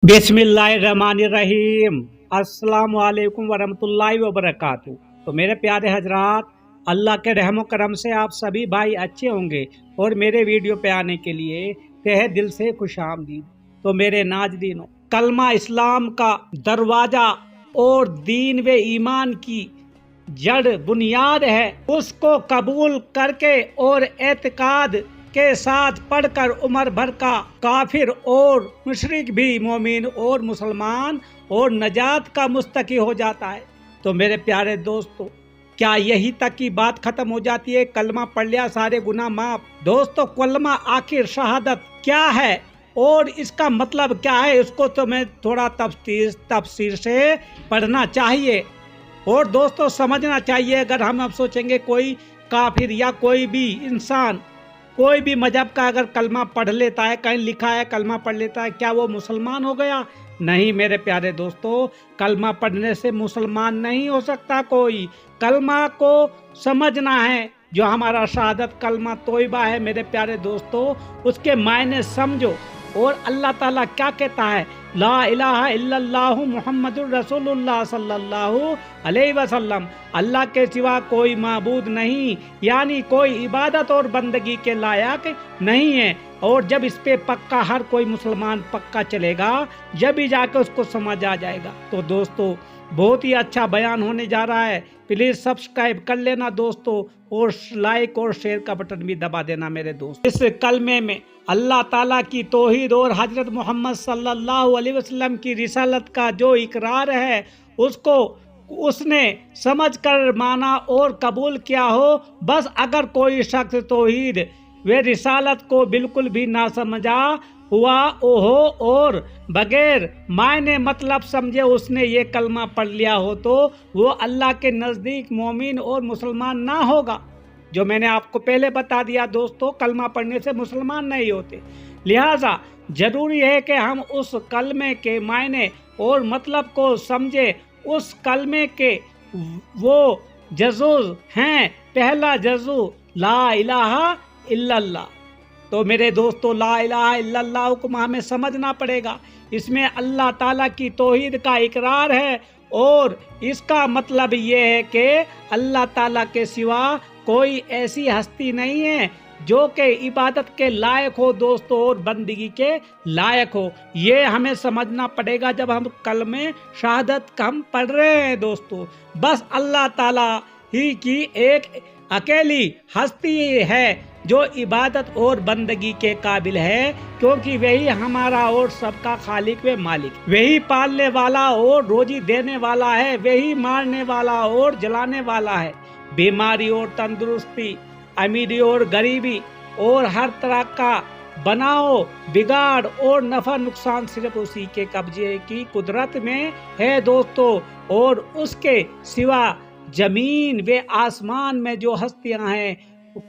बिस्मिल्लाहिर्रहमानिर्रहीम। अस्सलाम वालेकुम वरहमतुल्लाहि वबरकातुहू। तो मेरे प्यारे हजरात, अल्लाह के रहम करम से आप सभी भाई अच्छे होंगे और मेरे वीडियो पे आने के लिए तहे दिल से खुशामदीद। तो मेरे नाज़रीनों, कलमा इस्लाम का दरवाज़ा और दीन व ईमान की जड़ बुनियाद है। उसको कबूल करके और एतकाद के साथ पढ़कर उम्र भर का काफिर और मुशरिक भी मोमिन और मुसलमान और नजात का मुस्तकी हो जाता है। तो मेरे प्यारे दोस्तों, क्या यही तक की बात खत्म हो जाती है? कलमा पढ़ लिया सारे गुनाह माफ। दोस्तों, कलमा आखिर शहादत क्या है और इसका मतलब क्या है, उसको तो मैं थोड़ा तफसीर से पढ़ना चाहिए और दोस्तों समझना चाहिए। अगर हम अब सोचेंगे कोई काफिर या कोई भी इंसान कोई भी मजहब का अगर कलमा पढ़ लेता है, कहीं लिखा है कलमा पढ़ लेता है, क्या वो मुसलमान हो गया? नहीं मेरे प्यारे दोस्तों, कलमा पढ़ने से मुसलमान नहीं हो सकता कोई। कलमा को समझना है, जो हमारा शहादत कलमा तोयबा है मेरे प्यारे दोस्तों, उसके मायने समझो। और अल्लाह ताला क्या कहता है? ला इलाहा इल्लल्लाहु मुहम्मदुर रसूलुल्लाह सल्लल्लाहु अलैहि वसल्लम, अल्लाह के सिवा कोई माबूद नहीं, यानी कोई इबादत और बंदगी के लायक नहीं है। और जब इस पे पक्का हर कोई मुसलमान पक्का चलेगा, जब भी जाके उसको समझ आ जाएगा। तो दोस्तों, बहुत ही अच्छा बयान होने जा रहा है। प्लीज सब्सक्राइब कर लेना दोस्तों, और लाइक और शेयर का बटन भी दबा देना मेरे दोस्त। इस कलमे में अल्लाह ताला की तौहीद और हजरत मोहम्मद सल्लल्लाहु अलैहि वसल्लम की रिसालत का जो इकरार है, उसको उसने समझ कर माना और कबूल किया हो। बस अगर कोई शख्स तौहीद वे रिसालत को बिल्कुल भी ना समझा हुआ ओहो और बगैर मायने मतलब समझे उसने ये कलमा पढ़ लिया हो, तो वो अल्लाह के नज़दीक मोमिन और मुसलमान ना होगा। जो मैंने आपको पहले बता दिया दोस्तों, कलमा पढ़ने से मुसलमान नहीं होते। लिहाजा जरूरी है कि हम उस कलमे के मायने और मतलब को समझे। उस कलमे के वो जज़ुज़ हैं। पहला जज़ु ला इलाहा इल्लल्लाह। तो मेरे दोस्तों, ला इलाहा इल्लल्लाह को हमें समझना पड़ेगा। इसमें अल्लाह ताला की तौहीद का इकरार है और इसका मतलब ये है कि अल्लाह ताला के सिवा कोई ऐसी हस्ती नहीं है जो कि इबादत के लायक हो दोस्तों और बंदगी के लायक हो। ये हमें समझना पड़ेगा जब हम कलमे शहादत हम पढ़ रहे हैं दोस्तों। बस अल्लाह ताला ही की एक अकेली हस्ती है जो इबादत और बंदगी के काबिल है, क्योंकि वही हमारा और सबका खालिक व मालिक, वही पालने वाला और रोजी देने वाला है, वही मारने वाला और जलाने वाला है। बीमारी और तंदुरुस्ती, अमीरी और गरीबी और हर तरह का बनाओ बिगाड़ और नफा नुकसान सिर्फ उसी के कब्जे की कुदरत में है दोस्तों। और उसके सिवा जमीन व आसमान में जो हस्तियां हैं,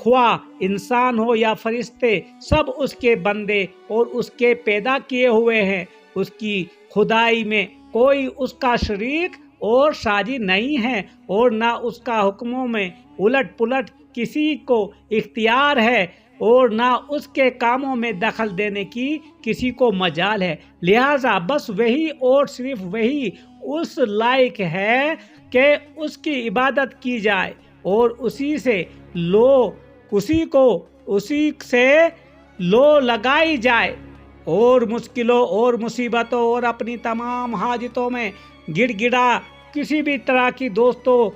ख्वा इंसान हो या फरिश्ते, सब उसके बंदे और उसके पैदा किए हुए हैं। उसकी खुदाई में कोई उसका शरीक और साझी नहीं है और ना उसका हुक्मों में उलट पुलट किसी को इख्तियार है और ना उसके कामों में दखल देने की किसी को मजाल है। लिहाजा बस वही और सिर्फ वही उस लायक है कि उसकी इबादत की जाए और उसी से लो लगाई जाए और मुश्किलों और मुसीबतों और अपनी तमाम हाजतों में गिड़गिड़ा किसी भी तरह की दोस्तों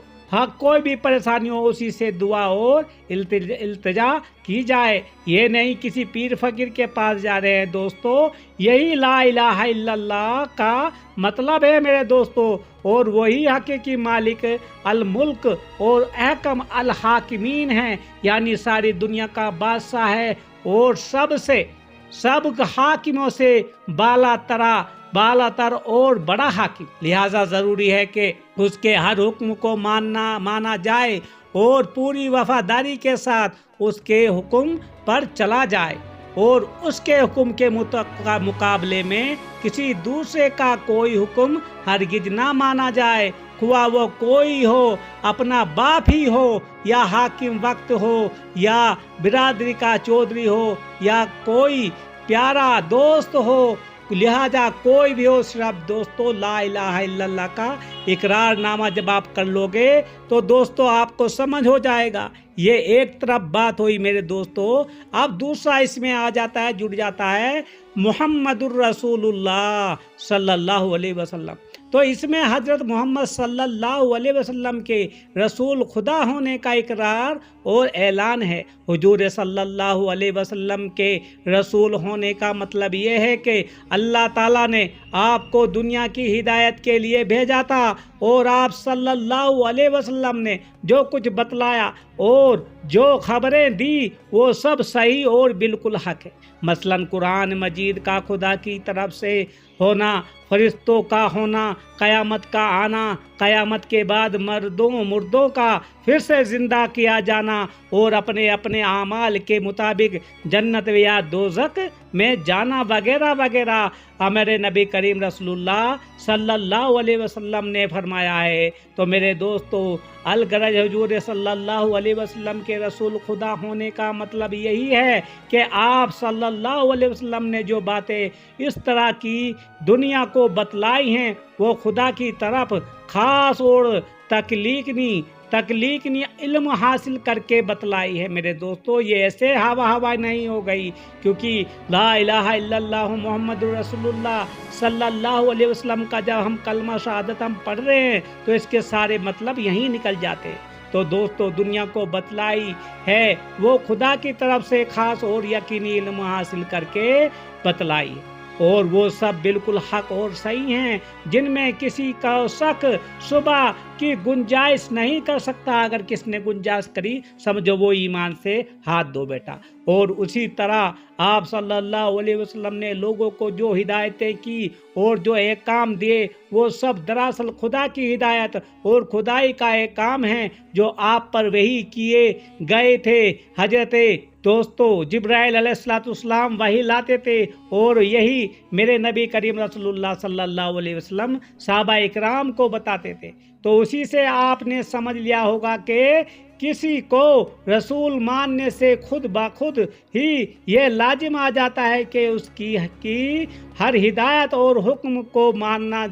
कोई भी परेशानी हो, उसी से दुआ और इल्तिजा की जाए। ये नहीं किसी पीर फकीर के पास जा रहे हैं दोस्तों। यही ला इलाहा इल्लल्लाह का मतलब है मेरे दोस्तों। और वही हकीकी मालिक अल मुल्क और अहकम अल हाकिमीन है, यानी सारी दुनिया का बादशाह है और सब हाकिमों से बालातर और बड़ा हाकिम। लिहाजा जरूरी है कि उसके हर हुक्म को माना जाए और पूरी वफादारी के साथ उसके हुक्म पर चला जाए और उसके हुक्म के मुकाबले में किसी दूसरे का कोई हुक्म हरगिज ना माना जाए। खुआ वो कोई हो, अपना बाप ही हो या हाकिम वक्त हो या बिरादरी का चौधरी हो या कोई प्यारा दोस्त हो लिहाजा कोई भी हो, सिर्फ दोस्तों ला इलाहा इल्लल्लाह का इकरार नामा जब आप कर लोगे तो दोस्तों आपको समझ हो जाएगा। ये एक तरफ बात हुई मेरे दोस्तों। अब दूसरा इसमें आ जाता है, जुड़ जाता है मुहम्मदुर रसूलुल्लाह सल्लल्लाहु अलैहि वसल्लम। तो इसमें हजरत मोहम्मद सल्लल्लाहु अलैहि वसल्लम के रसूल खुदा होने का इकरार और ऐलान है। हुजूर सल्लल्लाहु अलैहि वसल्लम के रसूल होने का मतलब ये है कि अल्लाह ताला ने आपको दुनिया की हिदायत के लिए भेजा था और आप सल्लल्लाहु अलैहि वसल्लम ने जो कुछ बतलाया और जो खबरें दी वो सब सही और बिल्कुल हक है। मसलन कुरान मजीद का खुदा की तरफ से होना, फरिश्तों का होना, क़यामत का आना, क़यामत के बाद मुर्दों का फिर से ज़िंदा किया जाना और अपने अपने आमाल के मुताबिक जन्नत या दोज़ख में जाना वगैरह वगैरह हमारे नबी करीम रसूलुल्लाह सल्लल्लाहु अलैहि वसल्लम ने फरमाया है। तो मेरे दोस्तों अलगरज हुजूर सल्लल्लाहु अलैहि वसल्लम के रसूल खुदा होने का मतलब यही है कि आप सल्लल्लाहु अलैहि वसल्लम ने जो बातें इस तरह की दुनिया को बतलाई हैं वो खुदा की तरफ खास और तकलीकनी इल्म हासिल करके बतलाई है। मेरे दोस्तों ये ऐसे हवा नहीं हो गई, क्योंकि ला इलाहा इल्लल्लाह मुहम्मदुर रसूलुल्लाह सल्लल्लाहु अलैहि वसल्लम का जब हम कलमा शहादत हम पढ़ रहे हैं तो इसके सारे मतलब यहीं निकल जाते हैं। तो दोस्तों दुनिया को बतलाई है वो खुदा की तरफ से खास और यकीनी इल्म हासिल करके बतलाई है और वो सब बिल्कुल हक और सही हैं, जिनमें किसी का शक शुबा की गुंजाइश नहीं कर सकता। अगर किसने गुंजाइश करी समझो वो ईमान से हाथ धो बैठा। और उसी तरह आप सल्लल्लाहु अलैहि वसल्लम ने लोगों को जो हिदायतें की और जो एक काम दिए वो सब दरअसल खुदा की हिदायत और खुदाई का एक काम है जो आप पर वही किए गए थे। हजरत दोस्तों जिब्राइल अलैहिस्सलाम वही लाते थे और यही मेरे नबी करीम रसूलुल्लाह सल्लल्लाहु अलैहि वसल्लम सहाबा इकराम को बताते थे। तो उसी से आपने समझ लिया होगा कि किसी को रसूल मानने से खुद ब खुद ही ये लाजिम आ जाता है कि उसकी हर हिदायत और हुक्म को माना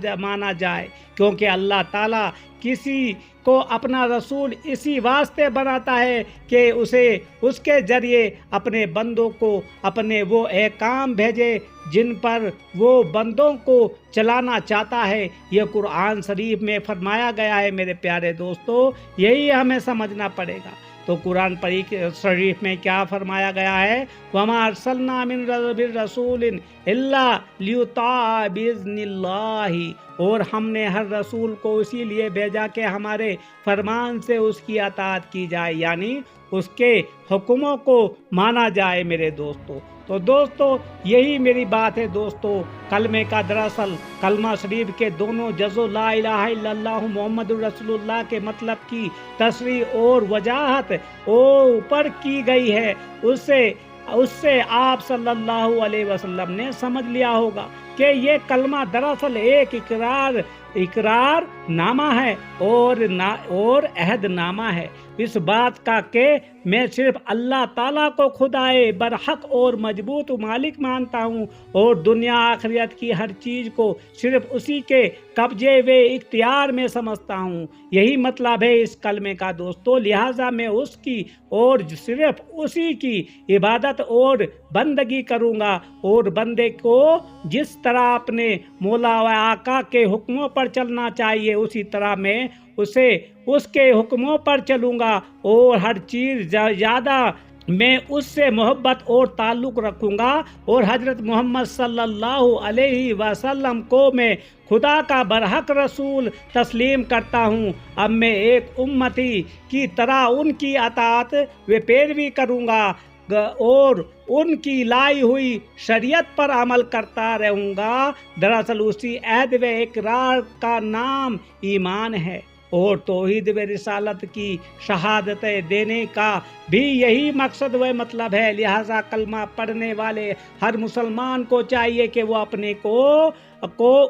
जाए, क्योंकि अल्लाह ताला किसी को अपना रसूल इसी वास्ते बनाता है कि उसे उसके ज़रिए अपने बंदों को अपने वो अहकाम भेजे जिन पर वो बंदों को चलाना चाहता है। ये कुरान शरीफ में फरमाया गया है। मेरे प्यारे दोस्तों यही हमें समझना पड़ेगा। तो कुरान शरीफ में क्या फरमाया गया है, वमा अरसलना मिन रसूलिन इल्ला लियुता बिइज़्निल्लाहि, और हमने हर रसूल को इसीलिए भेजा कि हमारे फरमान से उसकी अताअत की जाए, यानी उसके हुक्मों को माना जाए। मेरे दोस्तों तो दोस्तों यही मेरी बात है दोस्तों कलमे का। दरअसल कलमा शरीफ के दोनों जज़ो ला इलाहा इल्लल्लाह मुहम्मदुर रसूलुल्लाह के मतलब की तशरीह और वजाहत ऊपर की गई है, उससे आप सल्लल्लाहु अलैहि वसल्लम ने समझ लिया होगा कि ये कलमा दरअसल एक इकरार नामा है और अहद नामा है। इस बात का कि मैं सिर्फ अल्लाह ताला को खुदाए बरहक और मजबूत मालिक मानता हूँ और दुनिया आखिरत की हर चीज़ को सिर्फ उसी के कब्जे व इख्तियार में समझता हूँ। यही मतलब है इस कलमे का दोस्तों। लिहाजा मैं उसकी और सिर्फ उसी की इबादत और बंदगी करूँगा और बंदे को जिस तरह अपने मौला व आका के हुक्मों पर चलना चाहिए उसी तरह मैं उसके हुक्मों पर चलूँगा और हर चीज़ ज़्यादा मैं उससे मोहब्बत और ताल्लुक़ रखूँगा और हज़रत मोहम्मद सल्लल्लाहु अलैहि वसल्लम को मैं खुदा का बरहक रसूल तस्लीम करता हूँ। अब मैं एक उम्मती की तरह उनकी अताअत व पैरवी करूँगा और उनकी लाई हुई शरीयत पर अमल करता रहूँगा। दरअसल उसी अहद व इकरार का नाम ईमान है और तौहीद व रिसालत की शहादतें देने का भी यही मकसद व मतलब है। लिहाजा कलमा पढ़ने वाले हर मुसलमान को चाहिए कि वो अपने को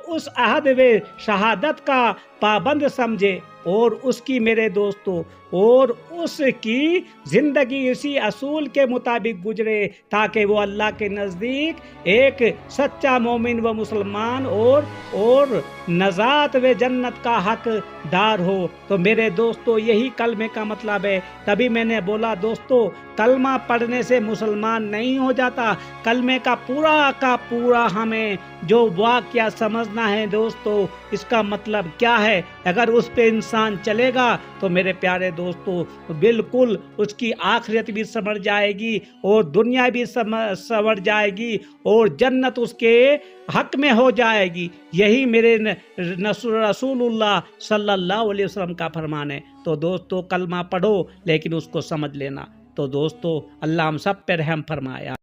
उस अहद व शहादत का पाबंद समझे اور اس کی میرے دوستوں اور اس کی زندگی اسی اصول کے مطابق گزرے تاکہ وہ اللہ کے نزدیک ایک سچا مومن و مسلمان اور نجات و جنت کا حق دار ہو۔ تو میرے دوستو یہی کلمے کا مطلب ہے۔ تبھی میں نے بولا دوستو کلمہ پڑھنے سے مسلمان نہیں ہو جاتا، کلمے کا پورا ہمیں جو واقعہ سمجھنا ہے دوستو، اس کا مطلب کیا ہے۔ اگر اس پہ انسان چلے گا تو میرے پیارے دوستو بالکل اس کی آخرت بھی سنور جائے گی اور دنیا بھی سنور جائے گی اور جنت اس کے حق میں ہو جائے گی۔ یہی میرے رسول اللہ صلی اللہ علیہ وسلم کا فرمان ہے۔ تو دوستو کلمہ پڑھو لیکن اس کو سمجھ لینا۔ تو دوستو اللہ ہم سب پہ رحم فرمایا۔